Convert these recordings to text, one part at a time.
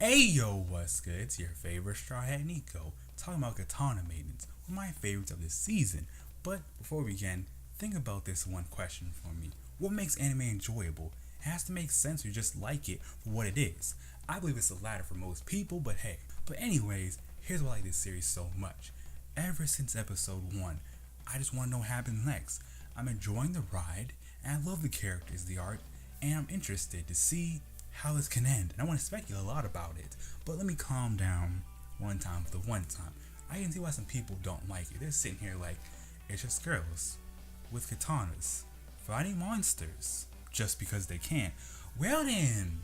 Hey yo, what's good? It's your favorite Straw Hat Nico, talking about Katana Maidens, one of my favorites of this season. But before we begin, think about this one question for me. What makes anime enjoyable? It has to make sense or you just like it for what it is. I believe it's the latter for most people, but hey. But anyways, here's why I like this series so much. Ever since episode 1, I just want to know what happens next. I'm enjoying the ride, and I love the characters, the art, and I'm interested to see how this can end. And I want to speculate a lot about it, but let me calm down one time for the one time. I can see why some people don't like it. They're sitting here like, it's just girls with katanas fighting monsters just because they can. Well then,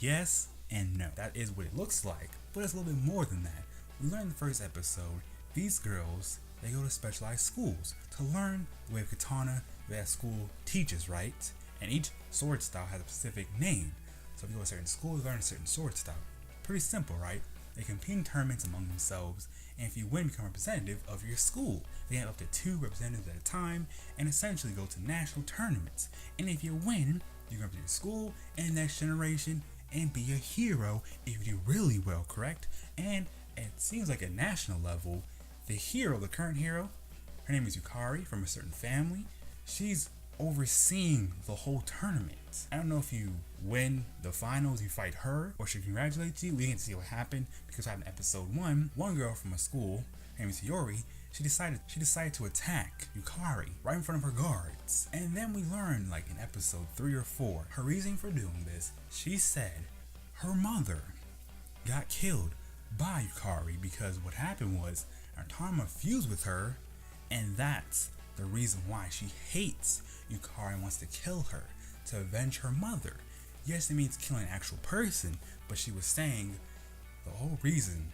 yes and no. That is what it looks like, but it's a little bit more than that. We learned in the first episode, these girls, they go to specialized schools to learn the way of katana that school teaches, right? And each sword style has a specific name. So if you go to a certain school, you learn a certain sword style. Pretty simple, right? They compete in tournaments among themselves, and if you win, become a representative of your school. They have up to 2 representatives at a time, and essentially go to national tournaments. And if you win, you can represent your school and the next generation, and be a hero if you do really well, correct? And it seems like at national level, the hero, the current hero, her name is Yukari from a certain family. She's overseeing the whole tournament. I don't know if you win the finals, you fight her, or she congratulates you. We didn't see what happened because in episode 1, one girl from a school, her name is Hiyori, she decided to attack Yukari right in front of her guards. And then we learned, like in episode 3 or 4, her reason for doing this, she said her mother got killed by Yukari because what happened was Artama fused with her, and that's the reason why she hates Yukari and wants to kill her to avenge her mother. Yes, it means killing an actual person, but she was saying the whole reason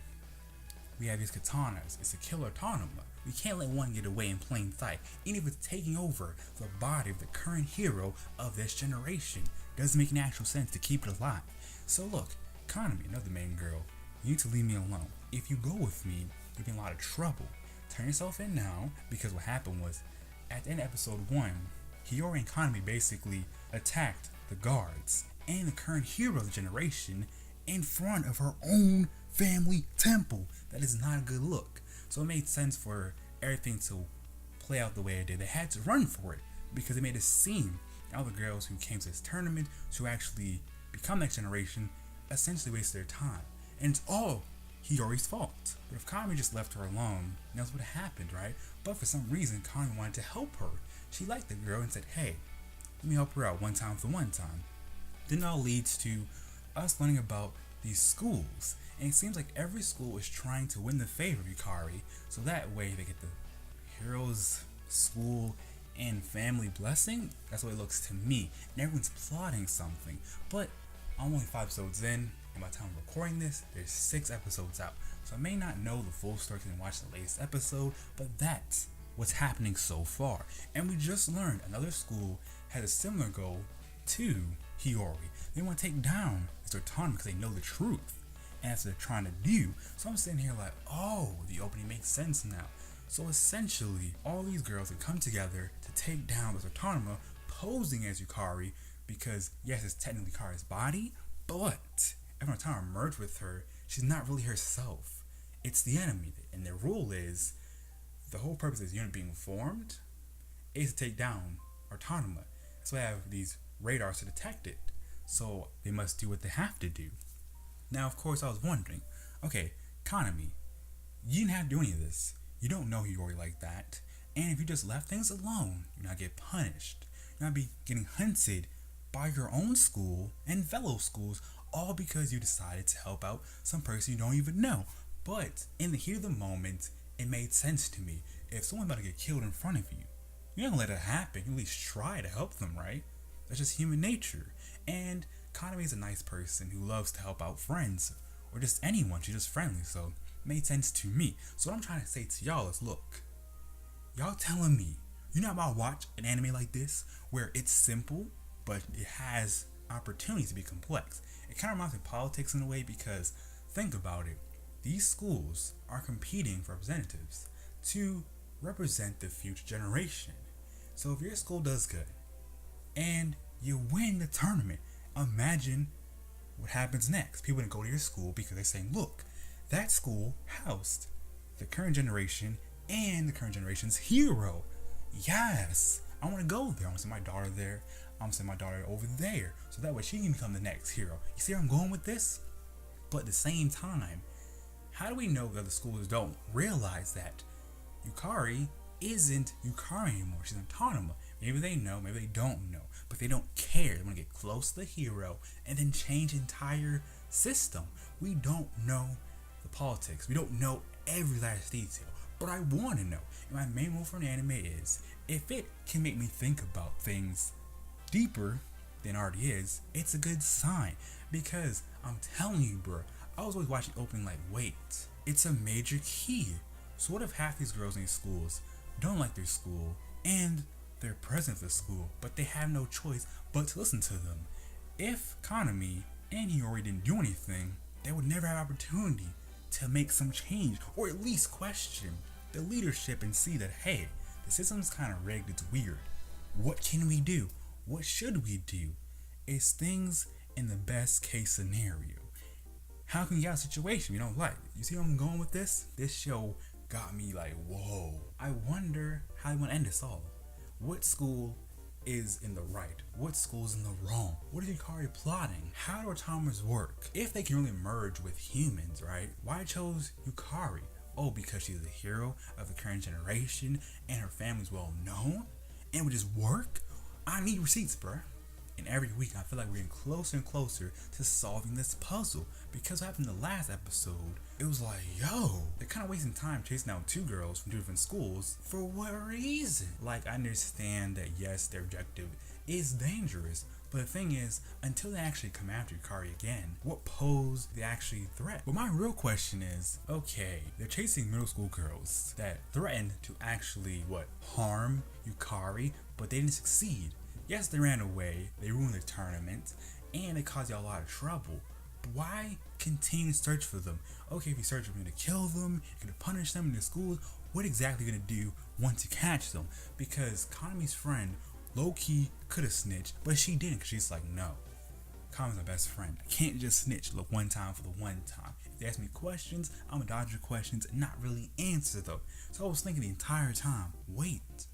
we have these katanas is to kill Autonoma. We can't let one get away in plain sight, even if it's taking over the body of the current hero of this generation. Doesn't make any actual sense to keep it alive. So look, Kanami, another main girl, you need to leave me alone. If you go with me, you'll be in a lot of trouble. Turn yourself in now, because what happened was, at the end of episode 1, Hiyori and Kanami basically attacked the guards and the current hero of the generation in front of her own family temple. That is not a good look. So it made sense for everything to play out the way it did. They had to run for it because it made it seem all the girls who came to this tournament to actually become next generation essentially wasted their time. And it's all Hiyori's fault. But if Kanami just left her alone, that's what happened, right? But for some reason, Kanami wanted to help her. She liked the girl and said, hey, let me help her out one time for one time. Then it all leads to us learning about these schools. And it seems like every school is trying to win the favor of Yukari, so that way they get the hero's school and family blessing. That's what it looks to me. And everyone's plotting something. But I'm only 5 episodes in, and by the time I'm recording this, there's 6 episodes out. So I may not know the full story because I didn't watch the latest episode, but that's what's happening so far. And we just learned another school has a similar goal to Hiyori. They want to take down this autonomy because they know the truth. And that's what they're trying to do. So I'm sitting here like, oh, the opening makes sense now. So essentially, all these girls have come together to take down this autonomy posing as Yukari because, yes, it's technically Yukari's body, but if an autonomy merged with her, she's not really herself. It's the enemy. And their rule is, the whole purpose of this unit being formed is to take down Autonoma. So they have these radars to detect it. So they must do what they have to do. Now, of course, I was wondering, okay, Kanami, you didn't have to do any of this. You don't know Hiyori like that. And if you just left things alone, you're not get punished. You're not be getting hunted by your own school and fellow schools, all because you decided to help out some person you don't even know. But in the heat of the moment, it made sense to me. If someone's about to get killed in front of you, you're not gonna let it happen. You at least try to help them, right? That's just human nature. And Kanami is a nice person who loves to help out friends or just anyone. She's just friendly, so it made sense to me. So what I'm trying to say to y'all is, look, y'all telling me you're not about to watch an anime like this where it's simple, but it has opportunities to be complex. It kind of reminds me of politics in a way because think about it. These schools are competing for representatives to represent the future generation. So if your school does good and you win the tournament, imagine what happens next? People didn't go to your school because they're saying, look, that school housed the current generation and the current generation's hero. Yes, I want to go there. I want to send my daughter there. I'm going to send my daughter over there so that way she can become the next hero. You see where I'm going with this? But at the same time, how do we know that the schools don't realize that Yukari isn't Yukari anymore? She's Autonoma. Maybe they know, maybe they don't know, but they don't care. They want to get close to the hero and then change the entire system. We don't know the politics. We don't know every last detail, but I want to know. And my main rule for an anime is, if it can make me think about things deeper than it already is, it's a good sign. Because I'm telling you, bro, I was always watching opening like, wait, it's a major key. So what if half these girls in these schools don't like their school and they're present for school, but they have no choice but to listen to them? If Kanami and Hiyori didn't do anything, they would never have opportunity to make some change, or at least question the leadership and see that, hey, the system's kind of rigged, it's weird. What can we do? What should we do? It's things in the best case scenario. How can you get out of a situation you don't like? You see where I'm going with this? This show got me like, whoa. I wonder how they want to end this all. What school is in the right? What school is in the wrong? What is Yukari plotting? How do autonomous work? If they can really merge with humans, right? Why chose Yukari? Oh, because she's the hero of the current generation and her family's well known and would just work? I need receipts, bruh. And every week I feel like we're getting closer and closer to solving this puzzle. Because what happened in the last episode, it was like, yo, they're kind of wasting time chasing out two girls from two different schools. For what reason? Like, I understand that yes, their objective is dangerous, but the thing is, until they actually come after Yukari again, what pose the actually threat? But my real question is, okay, they're chasing middle school girls that threatened to actually, harm Yukari, but they didn't succeed. Yes, they ran away, they ruined the tournament, and they caused y'all a lot of trouble. But why continue to search for them? Okay, if you search for them, you're gonna kill them, you're gonna punish them in the schools. What exactly are you gonna do once you catch them? Because Kanami's friend, low-key, could have snitched, but she didn't, because she's like, no. Kanami's my best friend. I can't just snitch one time for the one time. If they ask me questions, I'm gonna dodge your questions and not really answer them. So I was thinking the entire time, wait,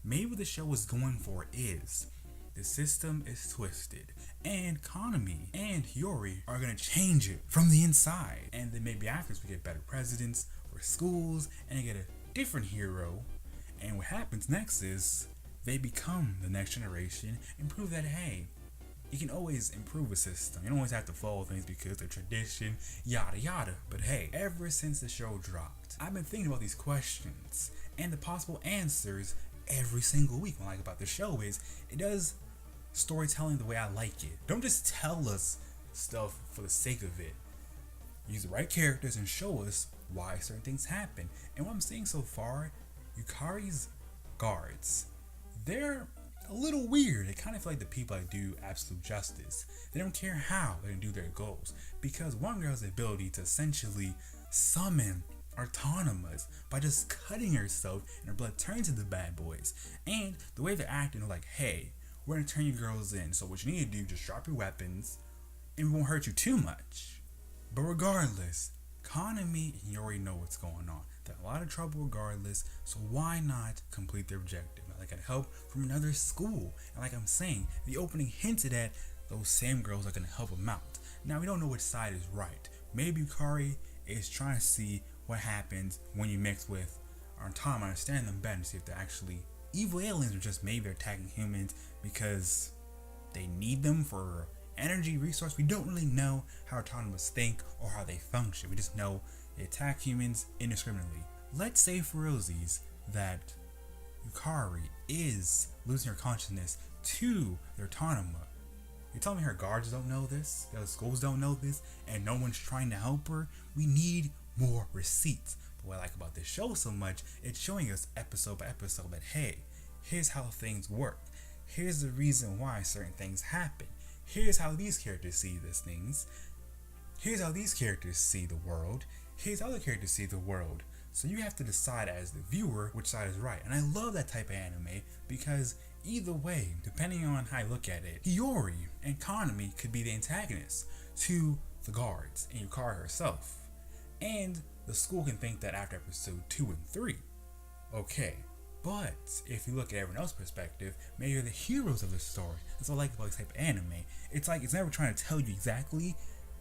maybe what the show is going for is, the system is twisted, and Kanami and Hiyori are gonna change it from the inside. And then maybe after we get better presidents for schools, and they get a different hero. And what happens next is they become the next generation and prove that, hey, you can always improve a system. You don't always have to follow things because they're tradition, yada yada. But hey, ever since the show dropped, I've been thinking about these questions and the possible answers every single week. What I like about the show is it does storytelling the way I like it. Don't just tell us stuff for the sake of it. Use the right characters and show us why certain things happen. And what I'm seeing so far, Yukari's guards, they're a little weird. They kind of feel like the people that do absolute justice. They don't care how they're gonna do their goals, because one girl has the ability to essentially summon autonomous by just cutting herself and her blood turns into the bad boys. And the way they're acting, they're like, hey, we're gonna turn you girls in, so what you need to do, just drop your weapons and we won't hurt you too much. But regardless, Kanami and Hiyori know what's going on. They're in a lot of trouble regardless, so why not complete their objective? Now, they got help from another school, and like I'm saying, the opening hinted at those same girls are gonna help them out. Now, we don't know which side is right. Maybe Yukari is trying to see what happens when you mix with Autonoma, understand them better, and see if they're actually evil aliens or just maybe they're attacking humans because they need them for energy resource. We don't really know how autonomous think or how they function. We just know they attack humans indiscriminately. Let's say for realsies that Yukari is losing her consciousness to their Autonoma. You're telling me her guards don't know this, the other schools don't know this, and no one's trying to help her? We need more receipts. But what I like about this show so much, it's showing us episode by episode that, hey, here's how things work. Here's the reason why certain things happen. Here's how these characters see these things. Here's how these characters see the world. Here's how other characters see the world. So you have to decide as the viewer which side is right. And I love that type of anime because either way, depending on how I look at it, Hiyori and Kanami could be the antagonists. to the guards and Yukari herself. And the school can think that after episode 2 and 3. Okay, but if you look at everyone else's perspective, maybe you're the heroes of the story. That's what I like about this type of anime. It's like it's never trying to tell you exactly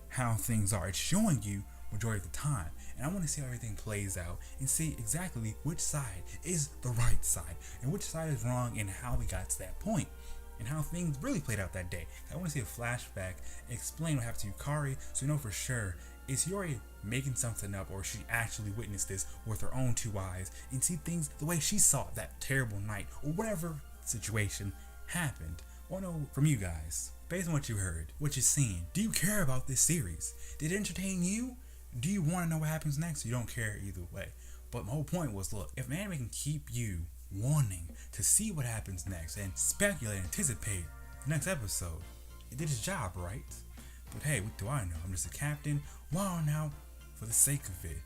how things are. It's showing you majority of the time. And I want to see how everything plays out and see exactly which side is the right side and which side is wrong and how we got to that point and how things really played out that day. I want to see a flashback explain what happened to Yukari so you know for sure is Yuri making something up or she actually witnessed this with her own 2 eyes and see things the way she saw it that terrible night or whatever situation happened. I want to know from you guys, based on what you heard, what you've seen, do you care about this series? Did it entertain you? Do you want to know what happens next? You don't care either way. But my whole point was, look, if an anime can keep you wanting to see what happens next and speculate and anticipate the next episode, it did its job, right? But hey, what do I know? I'm just a captain, wilding out for the sake of it.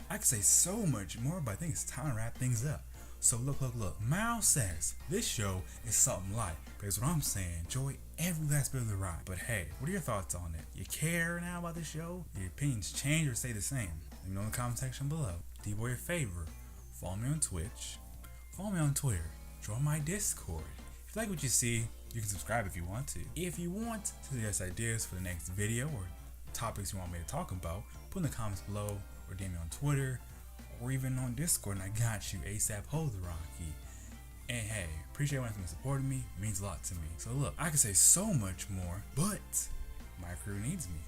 I could say so much more, but I think it's time to wrap things up. So look, Miles says this show is something light. Because what I'm saying, enjoy every last bit of the ride. But hey, what are your thoughts on it? You care now about the show? Your opinions change or stay the same? Let me know in the comment section below. D-Boy your favorite. Follow me on Twitch. Follow me on Twitter. Join my Discord. If you like what you see, you can subscribe if you want to. If you want to suggest ideas for the next video or topics you want me to talk about, put in the comments below or DM me on Twitter or even on Discord and I got you ASAP Rocky. And hey, appreciate everyone who's been supporting me. It means a lot to me. So look, I can say so much more, but my crew needs me.